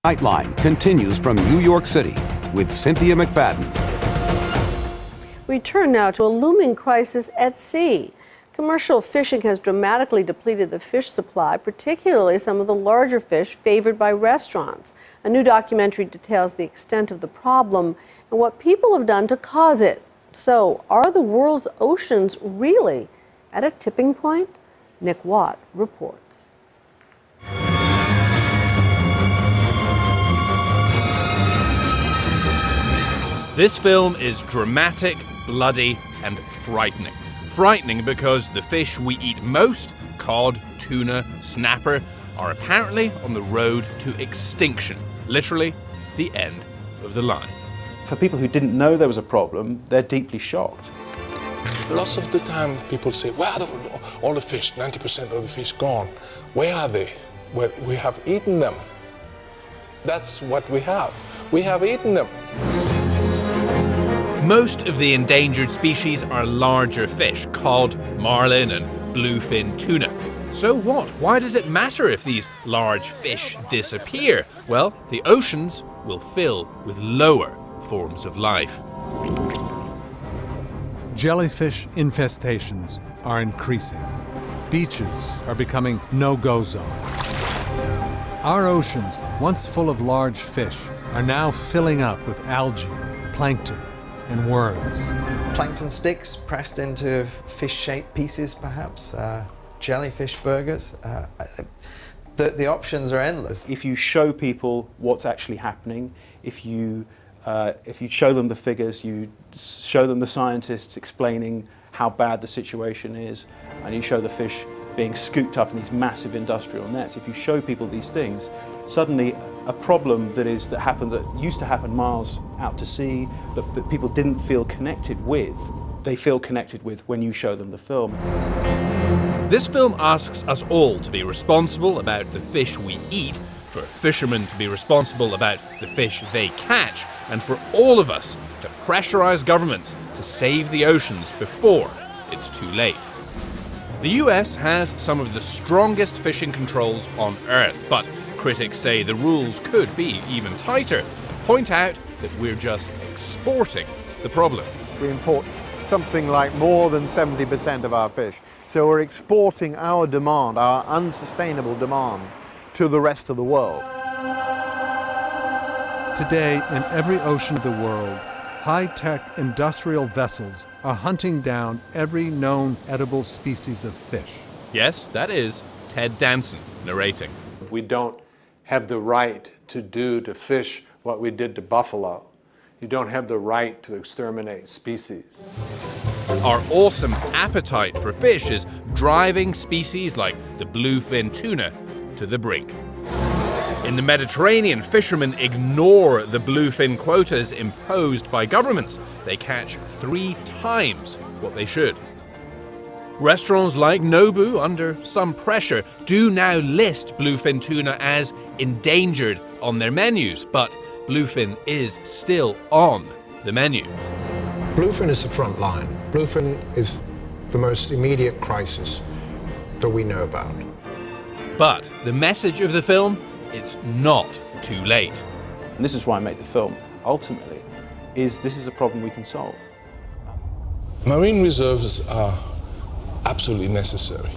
Nightline continues from New York City with Cynthia McFadden. We turn now to a looming crisis at sea. Commercial fishing has dramatically depleted the fish supply, particularly some of the larger fish favored by restaurants. A new documentary details the extent of the problem and what people have done to cause it. So, are the world's oceans really at a tipping point? Nick Watt reports. This film is dramatic, bloody, and frightening. Frightening because the fish we eat most, cod, tuna, snapper, are apparently on the road to extinction. Literally, the end of the line. For people who didn't know there was a problem, they're deeply shocked. Lots of the time people say, where are all the fish, 90% of the fish gone? Where are they? Well, we have eaten them. That's what we have. We have eaten them. Most of the endangered species are larger fish, cod, marlin, and bluefin tuna. So what? Why does it matter if these large fish disappear? Well, the oceans will fill with lower forms of life. Jellyfish infestations are increasing. Beaches are becoming no-go zones. Our oceans, once full of large fish, are now filling up with algae, plankton, and worms. Plankton sticks pressed into fish-shaped pieces, perhaps. Jellyfish burgers. The options are endless. If you show people what's actually happening, if you show them the figures, you show them the scientists explaining how bad the situation is, and you show the fish being scooped up in these massive industrial nets, if you show people these things, suddenly a problem that used to happen miles out to sea, that people didn't feel connected with, they feel connected with when you show them the film. This film asks us all to be responsible about the fish we eat, for fishermen to be responsible about the fish they catch, and for all of us to pressurize governments to save the oceans before it's too late. The US has some of the strongest fishing controls on Earth, but critics say the rules could be even tighter, point out that we're just exporting the problem. We import something like more than 70% of our fish. So we're exporting our demand, our unsustainable demand, to the rest of the world. Today, in every ocean of the world, high-tech industrial vessels are hunting down every known edible species of fish. Yes, that is Ted Danson narrating. We don't have the right to do to fish what we did to buffalo. You don't have the right to exterminate species. Our awesome appetite for fish is driving species like the bluefin tuna to the brink. In the Mediterranean, fishermen ignore the bluefin quotas imposed by governments. They catch 3 times what they should. Restaurants like Nobu, under some pressure, do now list bluefin tuna as endangered on their menus, but bluefin is still on the menu. Bluefin is the front line. Bluefin is the most immediate crisis that we know about. But the message of the film, it's not too late. And this is why I made the film, ultimately, this is a problem we can solve. Marine reserves are absolutely necessary,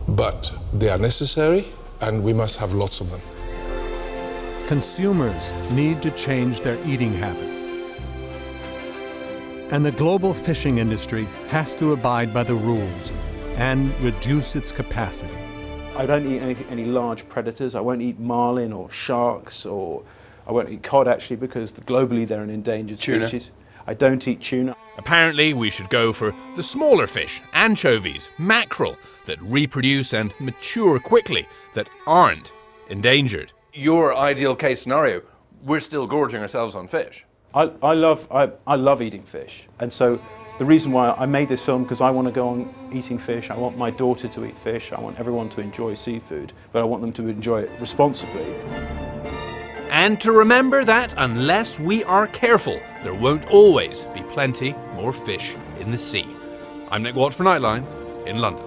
but they are necessary and we must have lots of them. Consumers need to change their eating habits. And the global fishing industry has to abide by the rules and reduce its capacity. I don't eat any large predators. I won't eat marlin or sharks, or I won't eat cod actually, because globally they're an endangered species. I don't eat tuna. Apparently we should go for the smaller fish, anchovies, mackerel, that reproduce and mature quickly, that aren't endangered. Your ideal case scenario, we're still gorging ourselves on fish. I love eating fish, and so the reason why I made this film, because I want to go on eating fish. I want my daughter to eat fish. I want everyone to enjoy seafood, but I want them to enjoy it responsibly. And to remember that unless we are careful, there won't always be plenty more fish in the sea. I'm Nick Watt for Nightline in London.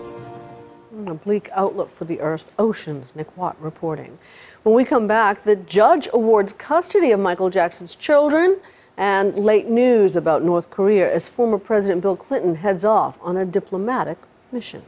A bleak outlook for the Earth's oceans. Nick Watt reporting. When we come back, the judge awards custody of Michael Jackson's children, and late news about North Korea as former President Bill Clinton heads off on a diplomatic mission.